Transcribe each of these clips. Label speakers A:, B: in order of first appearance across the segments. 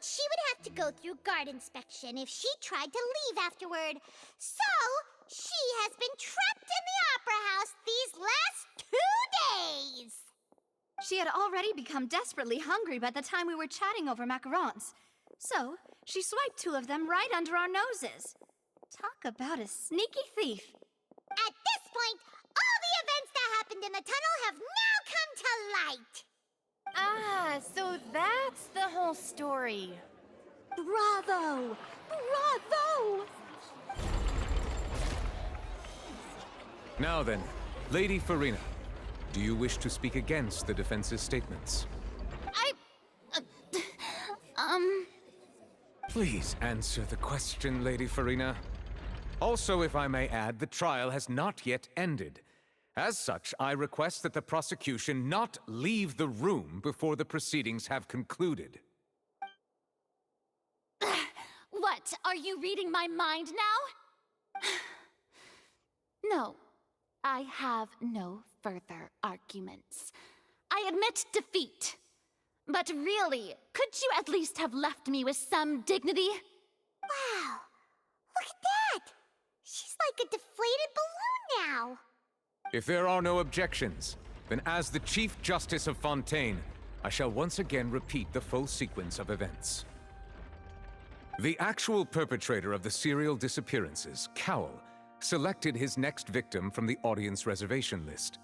A: that she would have to go through guard inspection if she tried to leave afterward. So, she has been trapped in the Opera House these last 2 days.
B: She had already become desperately hungry by the time we were chatting over macarons. So, she swiped 2 of them right under our noses. Talk about a sneaky thief.
A: At this point, all the events that happened in the tunnel have now come to light.
C: Ah, so that's the whole story.
B: Bravo! Bravo!
D: Now then, Lady Farina, do you wish to speak against the defense's statements? Please answer the question, Lady Farina. Also, if I may add, the trial has not yet ended. As such, I request that the prosecution not leave the room before the proceedings have concluded.
C: What, are you reading my mind now? No, I have no further arguments. I admit defeat. But really, could you at least have left me with some dignity?
A: Wow, look at that! She's like a deflated balloon now.
D: If there are no objections, then as the Chief Justice of Fontaine, I shall once again repeat the full sequence of events. The actual perpetrator of the serial disappearances, Cowell, selected his next victim from the audience reservation list.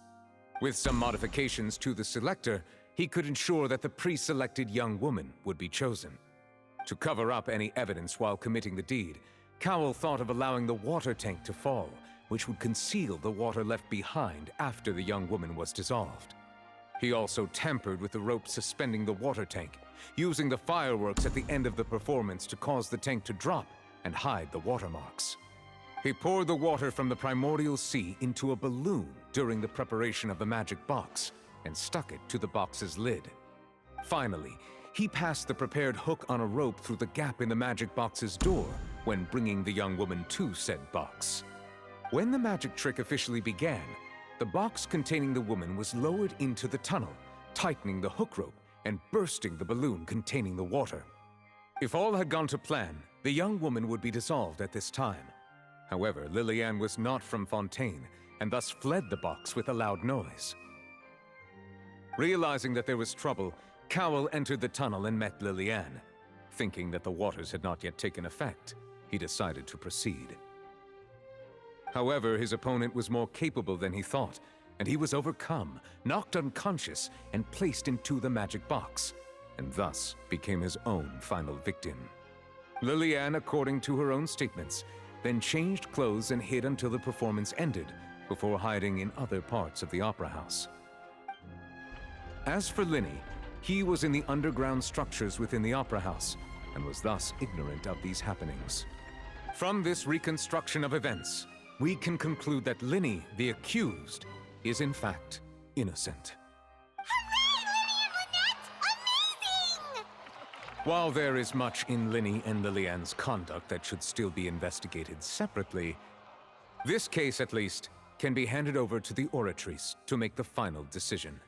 D: With some modifications to the selector, he could ensure that the pre-selected young woman would be chosen. To cover up any evidence while committing the deed, Cowell thought of allowing the water tank to fall, which would conceal the water left behind after the young woman was dissolved. He also tampered with the rope suspending the water tank, using the fireworks at the end of the performance to cause the tank to drop and hide the watermarks. He poured the water from the primordial sea into a balloon during the preparation of the magic box and stuck it to the box's lid. Finally, he passed the prepared hook on a rope through the gap in the magic box's door when bringing the young woman to said box. When the magic trick officially began, the box containing the woman was lowered into the tunnel, tightening the hook rope and bursting the balloon containing the water. If all had gone to plan, the young woman would be dissolved at this time. However, Liliane was not from Fontaine and thus fled the box with a loud noise. Realizing that there was trouble, Cowell entered the tunnel and met Liliane. Thinking that the waters had not yet taken effect, he decided to proceed. However, his opponent was more capable than he thought, and he was overcome, knocked unconscious, and placed into the magic box, and thus became his own final victim. Liliane, according to her own statements, then changed clothes and hid until the performance ended, before hiding in other parts of the opera house. As for Linny, he was in the underground structures within the opera house, and was thus ignorant of these happenings. From this reconstruction of events, we can conclude that Linny, the accused, is in fact innocent.
A: Hooray, Linny and Lynette! Amazing!
D: While there is much in Linny and Liliane's conduct that should still be investigated separately, this case, at least, can be handed over to the Oratrice to make the final decision.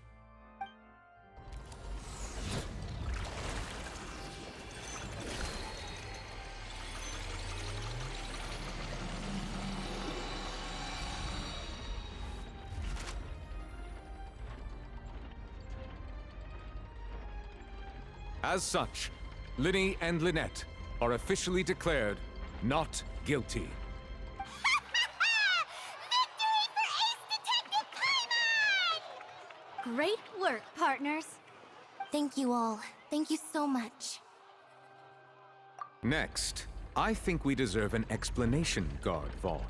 D: As such, Linny and Lynette are officially declared not guilty.
A: Victory for Ace Detective Paimon!
B: Great work, partners.
E: Thank you all. Thank you so much.
D: Next, I think we deserve an explanation, Guard Vaughn.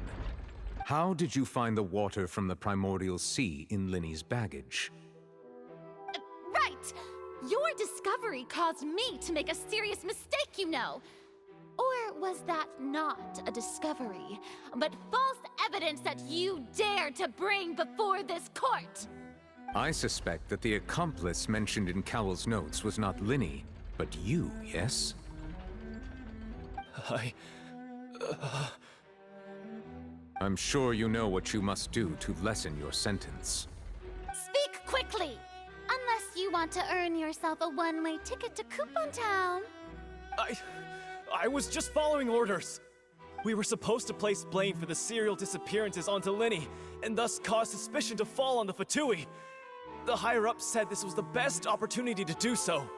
D: How did you find the water from the primordial sea in Linny's baggage?
C: Right! Your discovery caused me to make a serious mistake, you know. Or was that not a discovery, but false evidence that you dared to bring before this court?
D: I suspect that the accomplice mentioned in Cowell's notes was not Linny, but you, yes? I'm sure you know what you must do to lessen your sentence.
C: Speak quickly! Unless you want to earn yourself a one-way ticket to Coupon Town.
F: I was just following orders. We were supposed to place blame for the serial disappearances onto Linny, and thus cause suspicion to fall on the Fatui. The higher-ups said this was the best opportunity to do so.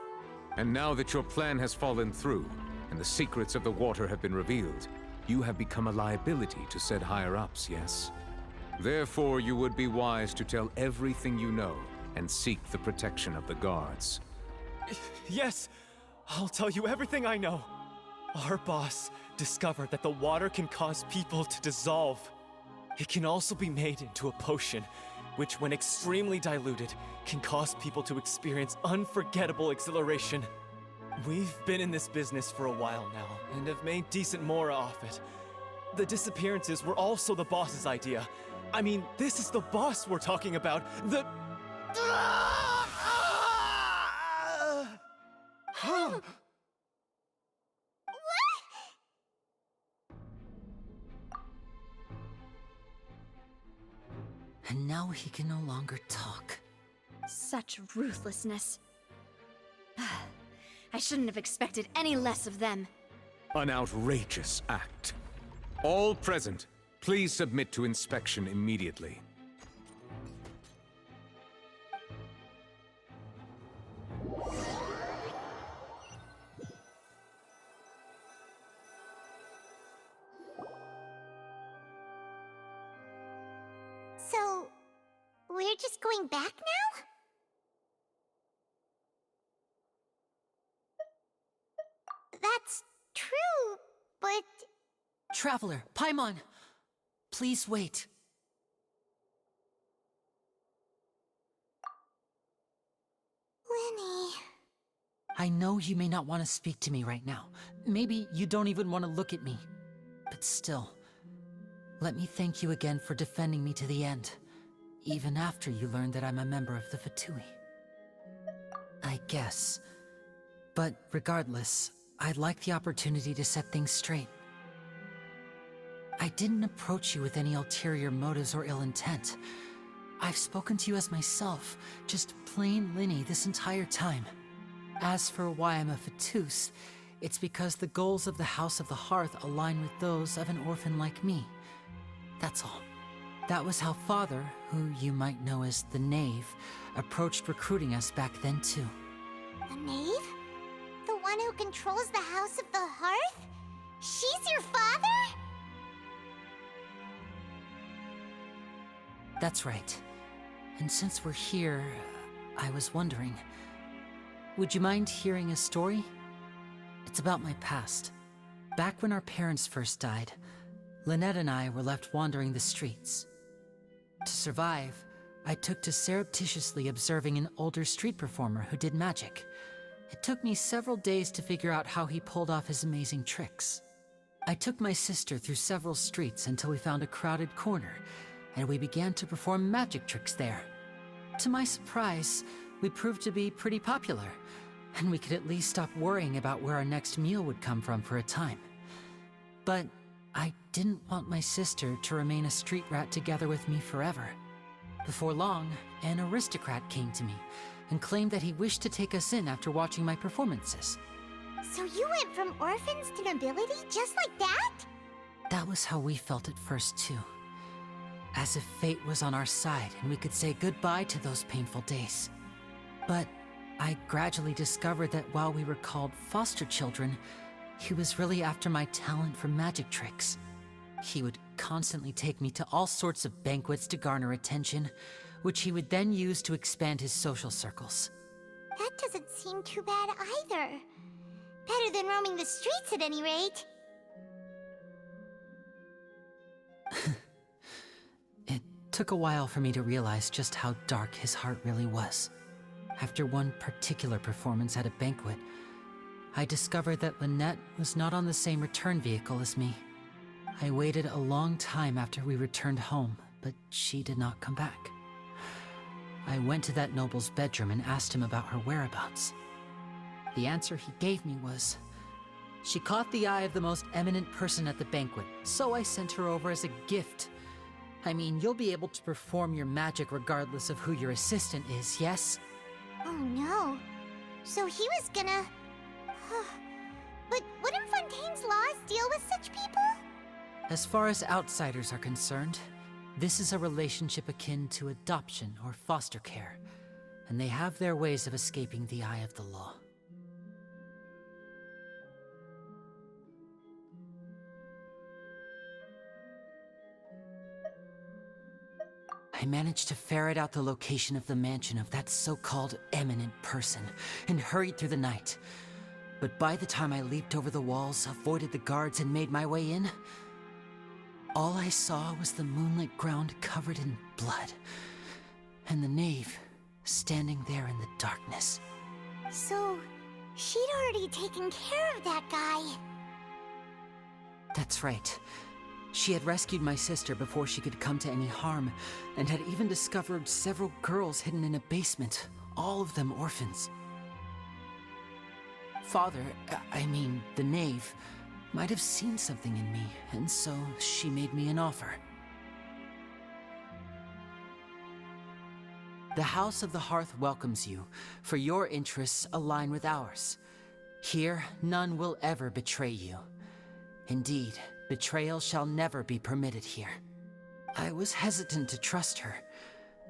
D: And now that your plan has fallen through, and the secrets of the water have been revealed, you have become a liability to said higher-ups, yes? Therefore, you would be wise to tell everything you know, and seek the protection of the guards.
F: Yes, I'll tell you everything I know. Our boss discovered that the water can cause people to dissolve. It can also be made into a potion, which when extremely diluted, can cause people to experience unforgettable exhilaration. We've been in this business for a while now, and have made decent more off it. The disappearances were also the boss's idea. I mean, this is the boss we're talking about. The...
G: And now he can no longer talk.
B: Such ruthlessness. I shouldn't have expected any less of them.
D: An outrageous act. All present, please submit to inspection immediately.
A: So, we're just going back now? That's true, but...
G: Traveler, Paimon! Please wait.
A: Lenny...
G: I know you may not want to speak to me right now. Maybe you don't even want to look at me. But still, let me thank you again for defending me to the end, even after you learned that I'm a member of the Fatui. I guess. But regardless, I'd like the opportunity to set things straight. I didn't approach you with any ulterior motives or ill intent. I've spoken to you as myself, just plain Linny this entire time. As for why I'm a Fatus, it's because the goals of the House of the Hearth align with those of an orphan like me. That's all. That was how Father, who you might know as the Knave, approached recruiting us back then too.
A: The Knave? The one who controls the House of the Hearth? She's your father?
G: That's right. And since we're here, I was wondering, would you mind hearing a story? It's about my past. Back when our parents first died, Lynette and I were left wandering the streets. To survive, I took to surreptitiously observing an older street performer who did magic. It took me several days to figure out how he pulled off his amazing tricks. I took my sister through several streets until we found a crowded corner, and we began to perform magic tricks there. To my surprise, we proved to be pretty popular, and we could at least stop worrying about where our next meal would come from for a time. But I didn't want my sister to remain a street rat together with me forever. Before long, an aristocrat came to me and claimed that he wished to take us in after watching my performances.
A: So you went from orphans to nobility just like that?
G: That was how we felt at first too. As if fate was on our side and we could say goodbye to those painful days. But I gradually discovered that while we were called foster children, he was really after my talent for magic tricks. He would constantly take me to all sorts of banquets to garner attention, which he would then use to expand his social circles.
A: That doesn't seem too bad either. Better than roaming the streets at any rate.
G: It took a while for me to realize just how dark his heart really was. After one particular performance at a banquet, I discovered that Lynette was not on the same return vehicle as me. I waited a long time after we returned home, but she did not come back. I went to that noble's bedroom and asked him about her whereabouts. The answer he gave me was, she caught the eye of the most eminent person at the banquet, so I sent her over as a gift. I mean, you'll be able to perform your magic regardless of who your assistant is, yes?
A: Oh no. So he was gonna... But wouldn't Fontaine's laws deal with such people?
G: As far as outsiders are concerned, this is a relationship akin to adoption or foster care, and they have their ways of escaping the eye of the law. I managed to ferret out the location of the mansion of that so-called eminent person and hurried through the night. But by the time I leaped over the walls, avoided the guards, and made my way in, all I saw was the moonlit ground covered in blood, and the knave standing there in the darkness.
A: So, she'd already taken care of that guy.
G: That's right. She had rescued my sister before she could come to any harm, and had even discovered several girls hidden in a basement, all of them orphans. Father, I mean, the knave, might have seen something in me, and so she made me an offer. The House of the Hearth welcomes you, for your interests align with ours. Here, none will ever betray you. Indeed, betrayal shall never be permitted here. I was hesitant to trust her.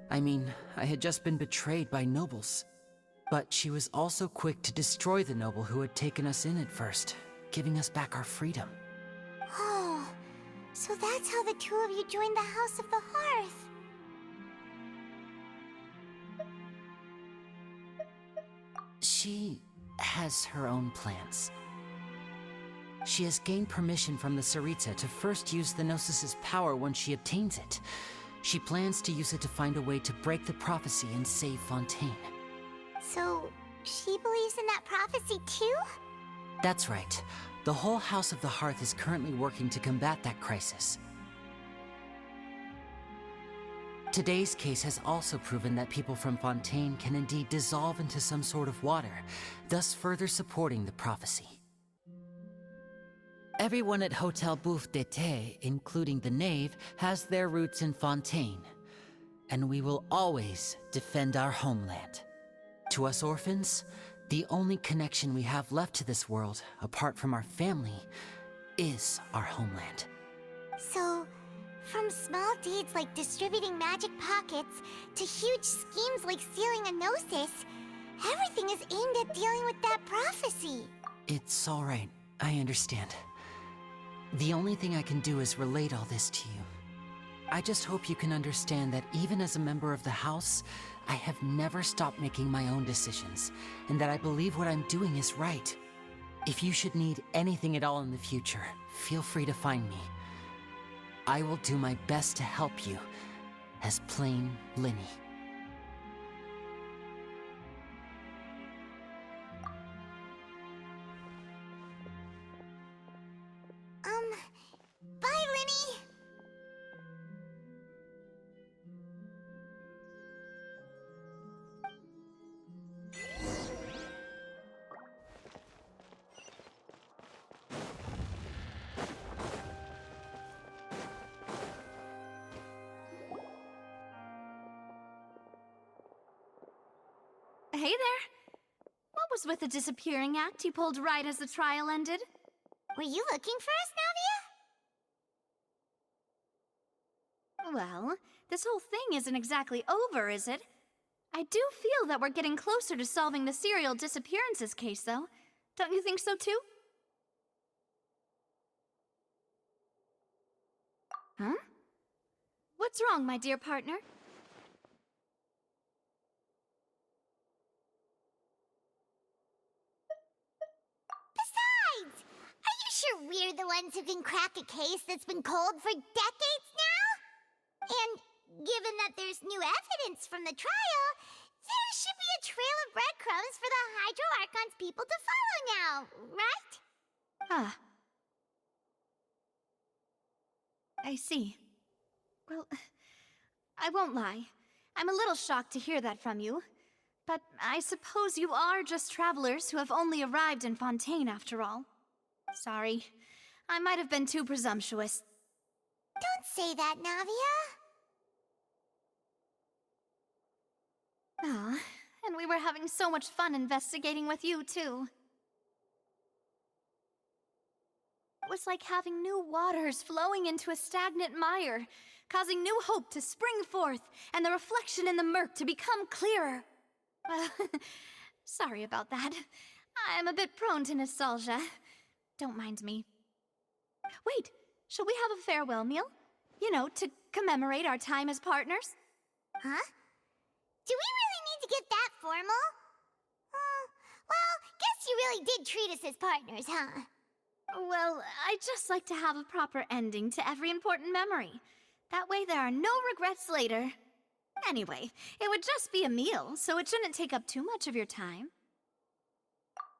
G: I mean, I had just been betrayed by nobles. But she was also quick to destroy the noble who had taken us in at first, giving us back our freedom.
A: Oh, so that's how the two of you joined the House of the Hearth.
G: She has her own plans. She has gained permission from the Tsaritsa to first use the Gnosis' power when she obtains it. She plans to use it to find a way to break the prophecy and save Fontaine.
A: So, she believes in that prophecy too?
G: That's right. The whole House of the Hearth is currently working to combat that crisis. Today's case has also proven that people from Fontaine can indeed dissolve into some sort of water, thus further supporting the prophecy. Everyone at Hotel Bouffe d'été, including the knave, has their roots in Fontaine, and we will always defend our homeland. To us orphans, the only connection we have left to this world, apart from our family, is our homeland.
A: So, from small deeds like distributing magic pockets to huge schemes like stealing a Gnosis, everything is aimed at dealing with that prophecy.
G: It's all right. I understand. The only thing I can do is relate all this to you. I just hope you can understand that even as a member of the House, I have never stopped making my own decisions, and that I believe what I'm doing is right. If you should need anything at all in the future, feel free to find me. I will do my best to help you, as plain Linny.
A: Bye, Linny!
B: Hey there. What was with the disappearing act you pulled right as the trial ended?
A: Were you looking for us, Navia?
B: Well, this whole thing isn't exactly over, is it? I do feel that we're getting closer to solving the serial disappearances case, though. Don't you think so, too? Huh? What's wrong, my dear partner?
A: Besides, are you sure we're the ones who can crack a case that's been cold for decades now? And given that there's new evidence from the trial, there should be a trail of breadcrumbs for the Hydro Archon's people to follow now, right?
B: Ah. I see. Well, I won't lie. I'm a little shocked to hear that from you. But I suppose you are just travelers who have only arrived in Fontaine after all. Sorry. I might have been too presumptuous.
A: Don't say that, Navia.
B: Ah, and we were having so much fun investigating with you, too. was like having new waters flowing into a stagnant mire, causing new hope to spring forth, and the reflection in the murk to become clearer. Well, sorry about that. I'm a bit prone to nostalgia. Don't mind me. Wait, shall we have a farewell meal? You know, to commemorate our time as partners?
A: Huh? Do we really need to get that formal? Well, guess you really did treat us as partners, huh?
B: Well, I'd just like to have a proper ending to every important memory. That way there are no regrets later. Anyway, it would just be a meal, so it shouldn't take up too much of your time.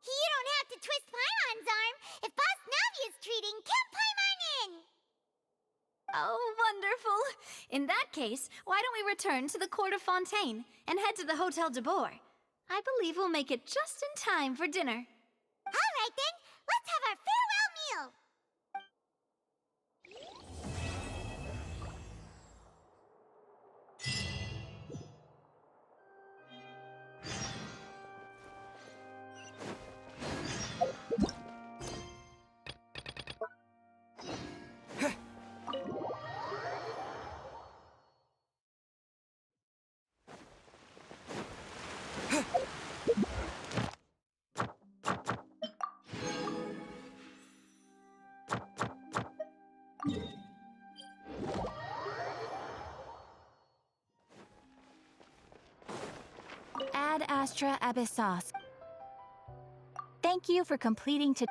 A: You don't have to twist Paimon's arm. If Boss Navi is treating, count Paimon in!
B: Oh, wonderful! In that case, why don't we return to the Court of Fontaine and head to the Hotel de Boer? I believe we'll make it just in time for dinner.
A: All right then, let's have our farewell meal!
C: Ad Astra Abyssos. Thank you for completing to.